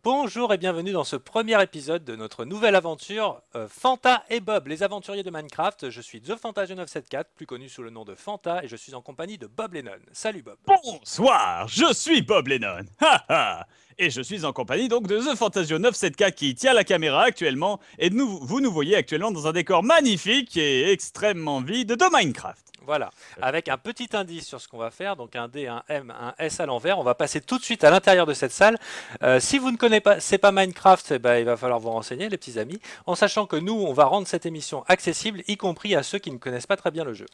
Bonjour et bienvenue dans ce premier épisode de notre nouvelle aventure Fanta et Bob, les aventuriers de Minecraft. Je suis TheFantaGen974, plus connu sous le nom de Fanta, et je suis en compagnie de Bob Lennon. Salut Bob. Bonsoir, je suis Bob Lennon. Et je suis en compagnie donc de The Fantasio 97K qui tient la caméra actuellement. Et vous nous voyez actuellement dans un décor magnifique et extrêmement vide de Minecraft. Voilà, avec un petit indice sur ce qu'on va faire, donc un D, un M, un S à l'envers. On va passer tout de suite à l'intérieur de cette salle. Si vous ne connaissez pas Minecraft, eh ben, il va falloir vous renseigner, les petits amis, en sachant que nous, on va rendre cette émission accessible, y compris à ceux qui ne connaissent pas très bien le jeu.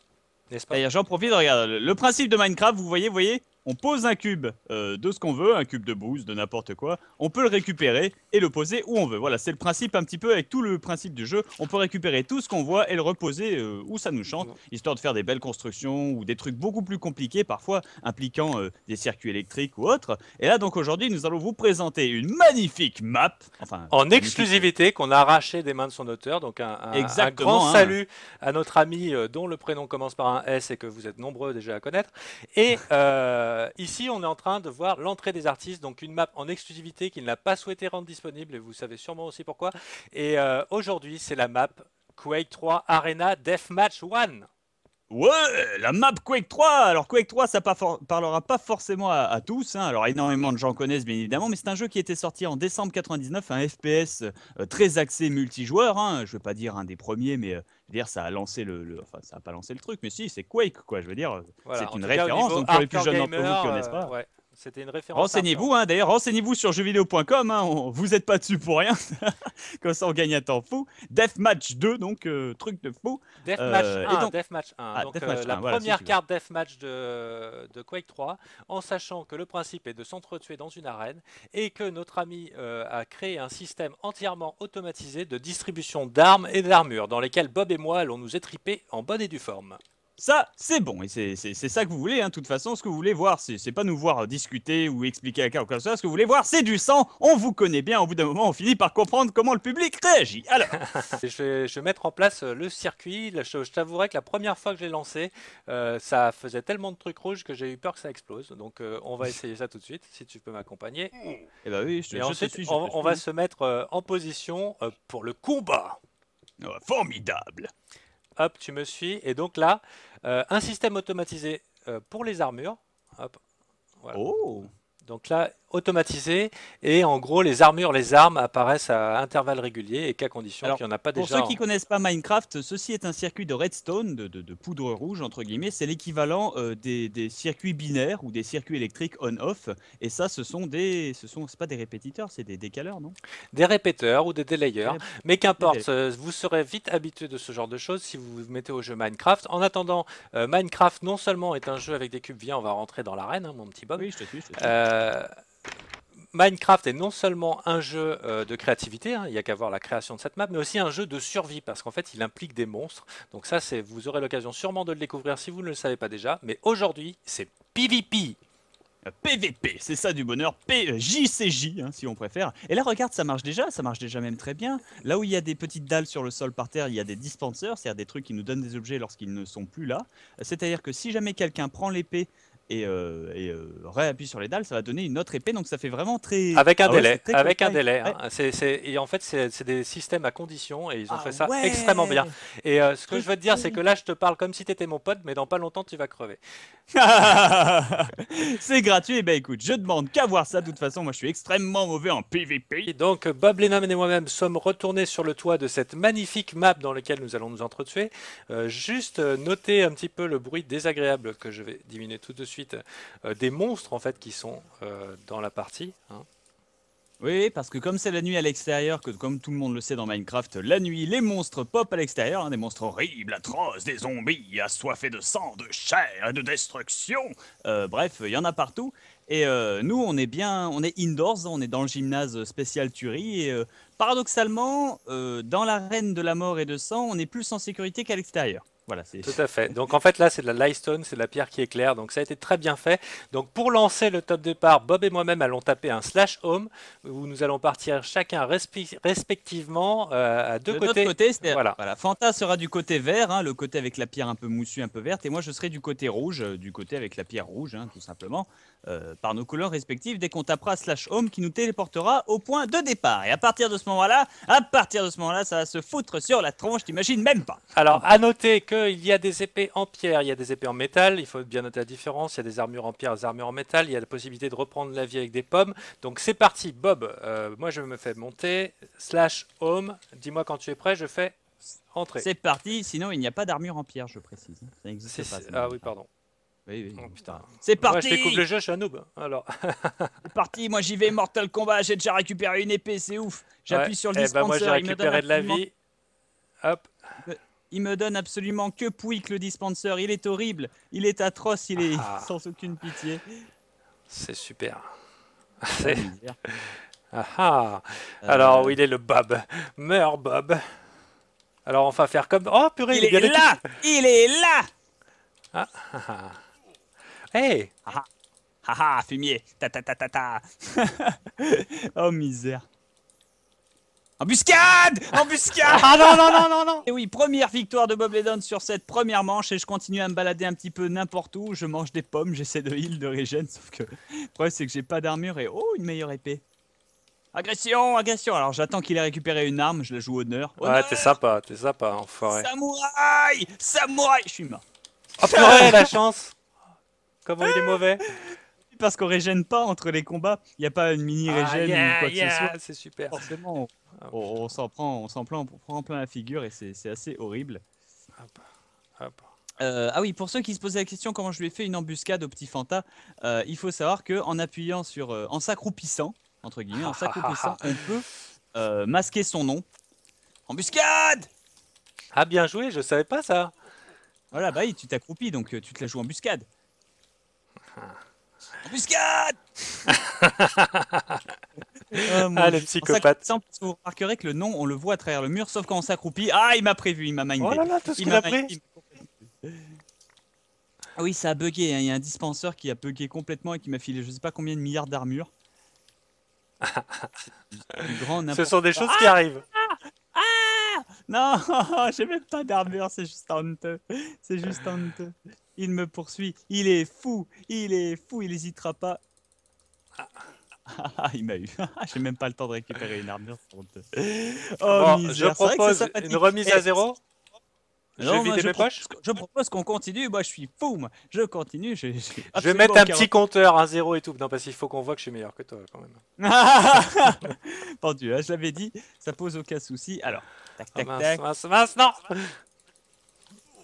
N'est-ce pas? D'ailleurs, j'en profite, regarde, le principe de Minecraft, vous voyez, on pose un cube de ce qu'on veut, un cube de bouse, de n'importe quoi, on peut le récupérer et le poser où on veut. Voilà, c'est le principe un petit peu avec tout le principe du jeu, on peut récupérer tout ce qu'on voit et le reposer où ça nous chante, histoire de faire des belles constructions ou des trucs beaucoup plus compliqués, parfois impliquant des circuits électriques ou autres. Et là, donc aujourd'hui, nous allons vous présenter une magnifique map, enfin... En exclusivité, qu'on a arraché des mains de son auteur, donc un grand salut à notre ami dont le prénom commence par un S et que vous êtes nombreux déjà à connaître. Et ici, on est en train de voir l'entrée des artistes, donc une map en exclusivité qu'il n'a pas souhaité rendre disponible, et vous savez sûrement aussi pourquoi. Et aujourd'hui, c'est la map Quake 3 Arena Deathmatch 1. Ouais, la map Quake 3. Alors Quake 3, ça parlera pas forcément à tous, hein. Alors énormément de gens connaissent bien évidemment, mais c'est un jeu qui était sorti en décembre 99, un FPS très axé multijoueur, hein. Je veux pas dire un des premiers, mais je veux dire ça a lancé enfin ça a pas lancé le truc, mais si c'est Quake quoi. Je veux dire, voilà, c'est une référence. Donc pour les plus jeunes d'entre vous qui connaissent pas. Ouais. C'était une référence. Renseignez-vous, hein, d'ailleurs, renseignez-vous sur jeuxvideo.com, hein, vous n'êtes pas dessus pour rien, comme ça on gagne un temps fou. Deathmatch 2, donc truc de fou. Deathmatch 1. Donc Deathmatch la 1, voilà, première si carte Deathmatch de Quake 3, en sachant que le principe est de s'entretuer dans une arène et que notre ami a créé un système entièrement automatisé de distribution d'armes et d'armures, dans lesquelles Bob et moi allons nous étriper en bonne et due forme. Ça, c'est bon, et c'est ça que vous voulez, hein. De toute façon, ce que vous voulez voir, c'est pas nous voir discuter ou expliquer à quoi que ce soit. Ce que vous voulez voir, c'est du sang. On vous connaît bien. Au bout d'un moment, on finit par comprendre comment le public réagit. Alors, je vais mettre en place le circuit. Je t'avouerai que la première fois que je l'ai lancé, ça faisait tellement de trucs rouges que j'ai eu peur que ça explose. Donc, on va essayer ça tout de suite, si tu peux m'accompagner. Eh ben oui, et ensuite, on va se mettre en position pour le combat. Oh, formidable. Hop, tu me suis. Et donc là, un système automatisé pour les armures. Hop, voilà. Oh. Donc là, automatisé. Et en gros, les armures, les armes apparaissent à intervalles réguliers et qu'à condition qu'il n'y en a pas déjà. Pour ceux qui ne connaissent pas Minecraft, ceci est un circuit de redstone, de poudre rouge, entre guillemets. C'est l'équivalent des circuits binaires ou des circuits électriques on-off. Et ça, c'est pas des répétiteurs, c'est des décaleurs, non? Des répéteurs ou des delayers. Mais qu'importe, vous serez vite habitué de ce genre de choses si vous vous mettez au jeu Minecraft. En attendant, Minecraft non seulement est un jeu avec des cubes, viens, on va rentrer dans l'arène, hein, mon petit Bob. Oui, je te suis. Minecraft est non seulement un jeu de créativité, hein, il n'y a qu'à voir la création de cette map, mais aussi un jeu de survie, parce qu'en fait, il implique des monstres. Donc ça, vous aurez l'occasion sûrement de le découvrir si vous ne le savez pas déjà. Mais aujourd'hui, c'est PvP. PVP, c'est ça du bonheur, JCJ, hein, si on préfère. Et là, regarde, ça marche déjà même très bien. Là où il y a des petites dalles sur le sol par terre, il y a des dispensers, c'est-à-dire des trucs qui nous donnent des objets lorsqu'ils ne sont plus là. C'est-à-dire que si jamais quelqu'un prend l'épée et réappuie sur les dalles, ça va donner une autre épée, donc ça fait vraiment très... Avec un délai, très avec un cool. délai. Ouais. Hein. Et en fait, c'est des systèmes à condition et ils ont fait ça extrêmement bien. Et ce que je veux te dire, c'est que là, je te parle comme si tu étais mon pote, mais dans pas longtemps, tu vas crever. C'est gratuit, et ben écoute, je demande qu'à voir ça. De toute façon, moi, je suis extrêmement mauvais en PVP. Et donc, Bob Lennon et moi-même sommes retournés sur le toit de cette magnifique map dans laquelle nous allons nous entretuer. Juste noter un petit peu le bruit désagréable que je vais diminuer tout de suite des monstres en fait qui sont dans la partie. Hein. Oui, parce que comme c'est la nuit à l'extérieur, que comme tout le monde le sait dans Minecraft, la nuit, les monstres pop à l'extérieur, hein, des monstres horribles, atroces, des zombies assoiffés de sang, de chair et de destruction. Bref, il y en a partout. Et nous, on est indoors, on est dans le gymnase spécial Tuerie. Et paradoxalement, dans l'arène de la mort et de sang, on est plus en sécurité qu'à l'extérieur. Voilà, tout à fait. Donc en fait là c'est de la Lightstone, c'est de la pierre qui éclaire, donc ça a été très bien fait. Donc pour lancer le top départ, Bob et moi-même allons taper un /home où nous allons partir chacun respectivement à deux côtés. Voilà. Fanta sera du côté vert, hein, le côté avec la pierre un peu moussue, un peu verte, et moi je serai du côté rouge, du côté avec la pierre rouge, hein, tout simplement, par nos couleurs respectives, dès qu'on tapera /home qui nous téléportera au point de départ. Et à partir de ce moment-là, ça va se foutre sur la tronche, t'imagines même pas. Alors à noter qu'il y a des épées en pierre, il y a des épées en métal, il faut bien noter la différence, il y a des armures en pierre, des armures en métal, il y a la possibilité de reprendre la vie avec des pommes. Donc c'est parti, Bob, moi je me fais monter, /home, dis-moi quand tu es prêt, je fais entrer. C'est parti, sinon il n'y a pas d'armure en pierre, je précise. Ça n'existe pas. Ah oui, pardon. Oui. Oh, putain. C'est parti. Moi je découvre le jeu, je suis un noob. Alors. C'est parti, moi j'y vais, Mortal Kombat, j'ai déjà récupéré une épée, c'est ouf. J'appuie sur le dispenser, moi j'ai récupéré de la vie. Hop. Il me donne absolument que pouic le dispenser, il est horrible, il est atroce, il est sans aucune pitié. C'est super. Alors où il est le Bob? Meurs Bob. Alors on va faire comme... Oh purée, il est là. Il est là. Hey. Haha, fumier. Ta. Oh misère. Embuscade! Ah non. Et oui, première victoire de Bob Ledon sur cette première manche et je continue à me balader un petit peu n'importe où. Je mange des pommes, j'essaie de heal, de régène, sauf que le problème c'est que j'ai pas d'armure et oh, une meilleure épée. Agression! Alors j'attends qu'il ait récupéré une arme, je la joue honneur. Ouais, t'es sympa, enfoiré. Samouraï! Je suis mort. Oh purée, la chance! Comment il est mauvais! Parce qu'on régène pas entre les combats, il n'y a pas une mini régène ou quoi que ce soit. C'est super. Forcément, on s'en prend plein la figure et c'est assez horrible. Ah oui, pour ceux qui se posaient la question comment je lui ai fait une embuscade au petit Fanta, il faut savoir que en appuyant sur, en s'accroupissant entre guillemets, on peut masquer son nom. Embuscade! Ah bien joué, je savais pas ça. Voilà, bah oui, tu t'accroupis donc tu te la joues embuscade. Embuscade! Le psychopathe. Vous remarquerez que le nom, on le voit à travers le mur, sauf quand on s'accroupit. Ah, il m'a prévu, il m'a mindé. Oh là là, tout ce qu'il a pris. Ah oui, ça a bugué, hein. Il y a un dispenseur qui a bugué complètement et qui m'a filé je sais pas combien de milliards d'armures. Ce sont des choses qui arrivent. Non, j'ai même pas d'armure, c'est juste honteux. Il me poursuit, il est fou, il hésitera pas. Il m'a eu. J'ai même pas le temps de récupérer une armure. Je propose une remise à zéro. Je propose qu'on continue. Moi, je suis fou. Moi. Je continue. Je vais mettre un petit compteur, un zéro et tout. Non, parce qu'il faut qu'on voit que je suis meilleur que toi, quand même. Pendu, hein, je l'avais dit. Ça pose aucun souci. Alors, tac. Mince, non.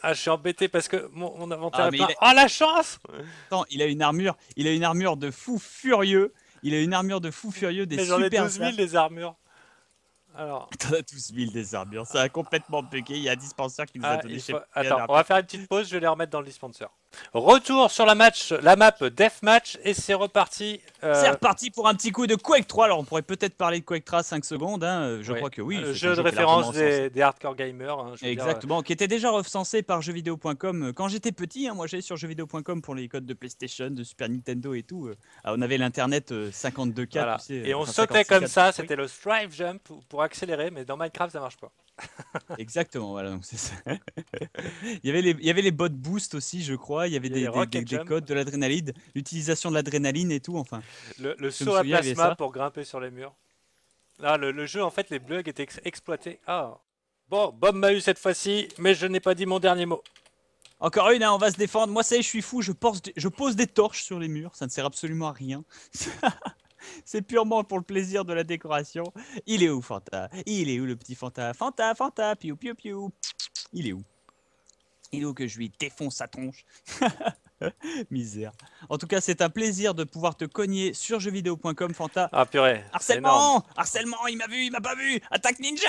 Ah, je suis embêté parce que mon inventaire est plein. Oh, la chance! Attends, il a une armure de fou furieux. Des mais j'en ai 12 000 des armures. Alors. T'en as 12 000 des armures. Ça a complètement bugué. Il y a un dispenser qui nous a donné. Attends, on va faire une petite pause. Je vais les remettre dans le dispenser. Retour sur la map Deathmatch et c'est reparti. C'est reparti pour un petit coup de Quake 3. Alors on pourrait peut-être parler de Quake 3 5 secondes. Hein. Je crois que oui. Jeu de référence des hardcore gamers. Hein, exactement. Qui était déjà recensé par jeuxvideo.com quand j'étais petit. Hein, moi j'allais sur jeuxvideo.com pour les codes de PlayStation, de Super Nintendo et tout. on avait l'internet 52K. Voilà. Tu sais, et on sautait comme ça. C'était le Strive Jump pour accélérer. Mais dans Minecraft ça marche pas. Exactement. Voilà. Donc c'est ça. il y avait les bots boost aussi, je crois. Il y avait des codes de l'adrénaline, l'utilisation de l'adrénaline et tout, enfin. Le saut à plasma pour grimper sur les murs. Là, le jeu, en fait, les bugs étaient exploités. Ah. Bon, Bob m'a eu cette fois-ci, mais je n'ai pas dit mon dernier mot. Encore une, hein, on va se défendre. Moi, ça y est, je suis fou, je pose des torches sur les murs, ça ne sert absolument à rien. C'est purement pour le plaisir de la décoration. Il est où, Fanta? Il est où, le petit Fanta? Fanta, piou, piou, piou. Il est où? Il est où que je lui défonce sa tronche? Misère. En tout cas, c'est un plaisir de pouvoir te cogner sur jeuxvideo.com, Fanta. Ah purée. Harcèlement, il m'a vu, il m'a pas vu. Attaque ninja.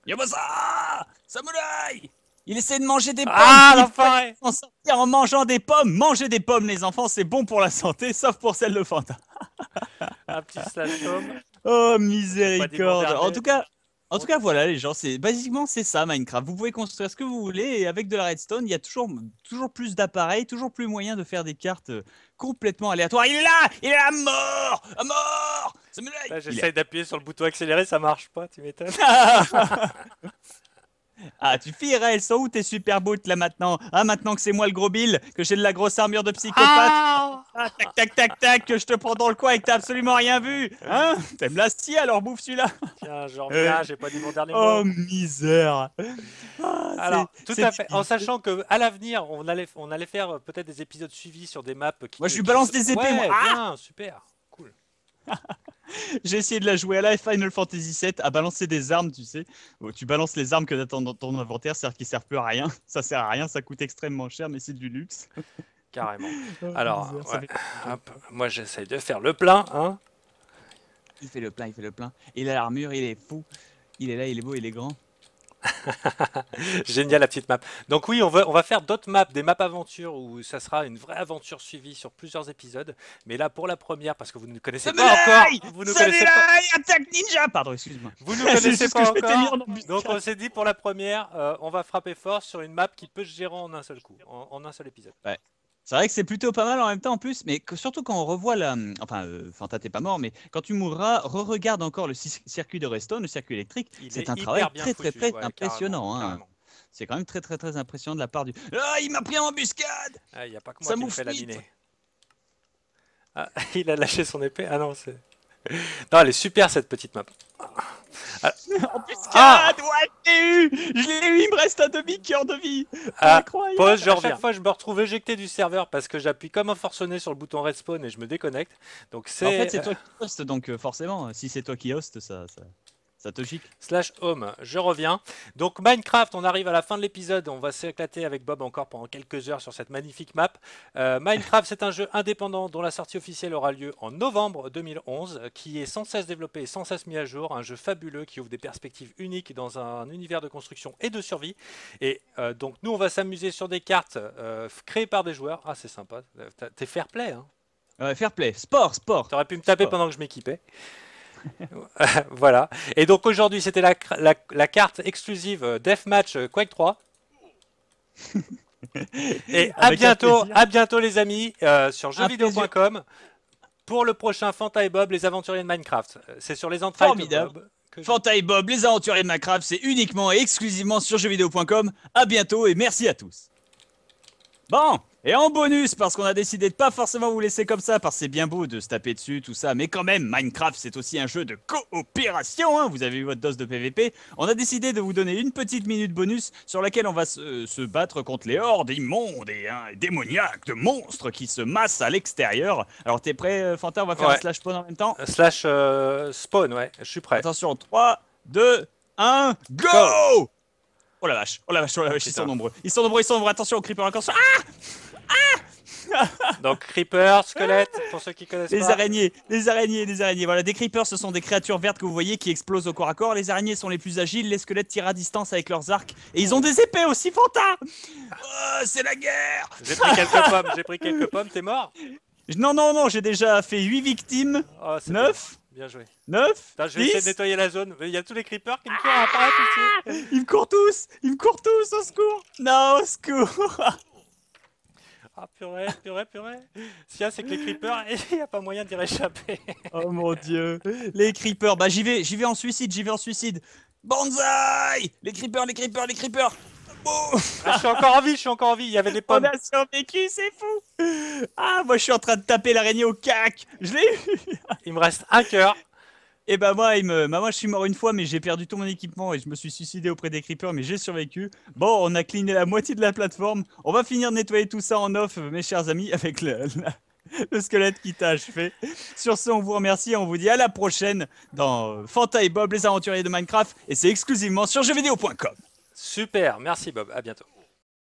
Yabasa, samouraï. Il essaie de manger des pommes. Ah, l'enfoiré. En sortir en mangeant des pommes. Manger des pommes, les enfants, c'est bon pour la santé, sauf pour celle de Fanta. Un petit /home. Oh, miséricorde. En tout cas, voilà les gens, basiquement c'est ça Minecraft. Vous pouvez construire ce que vous voulez et avec de la redstone, il y a toujours plus d'appareils, toujours plus moyen de faire des cartes complètement aléatoires. Il est là, à mort, à mort. J'essaie d'appuyer sur le bouton accéléré, ça marche pas, tu m'étonnes. Ah, tu filerais, elles sont où tes super boots là maintenant? Ah, maintenant que c'est moi le gros Bill, que j'ai de la grosse armure de psychopathe. Ah, tac, tac, tac, tac, que je te prends dans le coin et que t'as absolument rien vu. Hein? T'aimes la scie, alors bouffe celui-là. Tiens, je reviens, j'ai pas dit mon dernier mot. Oh, misère. Alors, tout à fait, en sachant qu'à l'avenir, on allait faire peut-être des épisodes suivis sur des maps qui... Moi, je lui balance des épées, ouais, moi. Bien, super, cool. J'ai essayé de la jouer à la Final Fantasy VII, à balancer des armes, tu sais. Tu balances les armes que t'as dans ton inventaire, c'est-à-dire qu'ils servent plus à rien. Ça sert à rien, ça coûte extrêmement cher, mais c'est du luxe. Carrément. Alors, hop, moi j'essaye de faire le plein, hein. Il fait le plein. Il a l'armure, il est fou. Il est là, il est beau, il est grand. Génial la petite map. Donc oui, on va faire d'autres maps, des maps aventures où ça sera une vraie aventure suivie sur plusieurs épisodes. Mais là pour la première, parce que vous ne connaissez pas encore, vous ne connaissez pas. Attaque ninja, pardon, excuse-moi. Vous ne connaissez pas encore. Donc on s'est dit pour la première, on va frapper fort sur une map qui peut se gérer en un seul coup, en un seul épisode. Ouais. C'est vrai que c'est plutôt pas mal en même temps en plus, mais surtout quand on revoit la... Enfin, Fanta t'es pas mort, mais quand tu mourras, re-regarde encore le circuit de redstone, le circuit électrique, c'est un travail très impressionnant. Carrément. C'est quand même très impressionnant de la part du... Ah, il m'a pris en embuscade. Il n'y a pas que moi qui me fait laminer. Ah, il a lâché son épée. Ah non, c'est... Non, elle est super cette petite map. Embuscade, ouais, je l'ai eu, il me reste un demi-cœur de vie. Incroyable. Pause, à chaque fois je me retrouve éjecté du serveur parce que j'appuie comme un forcené sur le bouton respawn et je me déconnecte. Donc c'est... En fait c'est toi qui host, donc forcément, si c'est toi qui host, ça te gicle. /home, je reviens. Donc Minecraft, on arrive à la fin de l'épisode. On va s'éclater avec Bob encore pendant quelques heures sur cette magnifique map. Minecraft, c'est un jeu indépendant dont la sortie officielle aura lieu en novembre 2011, qui est sans cesse développé et sans cesse mis à jour. Un jeu fabuleux qui ouvre des perspectives uniques dans un univers de construction et de survie. Et donc nous, on va s'amuser sur des cartes créées par des joueurs. Ah, c'est sympa. T'es fair play, hein. Fair play, sport. T'aurais pu me taper pendant que je m'équipais. Voilà. Et donc aujourd'hui, c'était la carte exclusive Deathmatch Quake 3. Et à bientôt les amis sur jeuxvideo.com pour le prochain Fanta et Bob, les aventuriers de Minecraft. C'est sur les entrailles de Bob. Fanta et Bob, les aventuriers de Minecraft, c'est uniquement et exclusivement sur jeuxvideo.com. À bientôt et merci à tous. Bon, et en bonus, parce qu'on a décidé de pas forcément vous laisser comme ça, parce que c'est bien beau de se taper dessus, tout ça, mais quand même, Minecraft, c'est aussi un jeu de coopération, hein, vous avez eu votre dose de PVP. On a décidé de vous donner une petite minute bonus sur laquelle on va se battre contre les hordes immondes et démoniaques de monstres qui se massent à l'extérieur. Alors, t'es prêt, Fanta? On va faire un slash spawn en même temps. Spawn, ouais, je suis prêt. Attention, 3, 2, 1, go! Oh la vache, ils sont nombreux, attention aux creepers, attention. Donc creeper, squelette, pour ceux qui connaissent pas. Les araignées, voilà, des creepers, ce sont des créatures vertes que vous voyez qui explosent au corps à corps. Les araignées sont les plus agiles, les squelettes tirent à distance avec leurs arcs. Et ils ont des épées aussi, Fanta. C'est la guerre. J'ai pris quelques pommes, t'es mort? Non, j'ai déjà fait 8 victimes, 9. Bien joué. 9. Je vais essayer de nettoyer la zone. Il y a tous les creepers qui me courent après ici. Ils me courent tous, au secours. Non, au secours. Ah purée. Si c'est que les creepers, il n'y a pas moyen d'y réchapper. Oh mon dieu. Les creepers, bah j'y vais en suicide. Banzai. Les creepers. Oh. Je suis encore en vie, il y avait des pommes. On a survécu, c'est fou. Moi je suis en train de taper l'araignée au cac. Je l'ai eu. Il me reste un cœur. Et bah moi je suis mort une fois, mais j'ai perdu tout mon équipement et je me suis suicidé auprès des creepers, mais j'ai survécu. Bon, on a cleané la moitié de la plateforme. On va finir de nettoyer tout ça en off, mes chers amis, avec le squelette qui t'a achevé. Sur ce, on vous remercie et on vous dit à la prochaine dans Fanta et Bob, les aventuriers de Minecraft, et c'est exclusivement sur jeuxvideo.com. Super, merci Bob, à bientôt.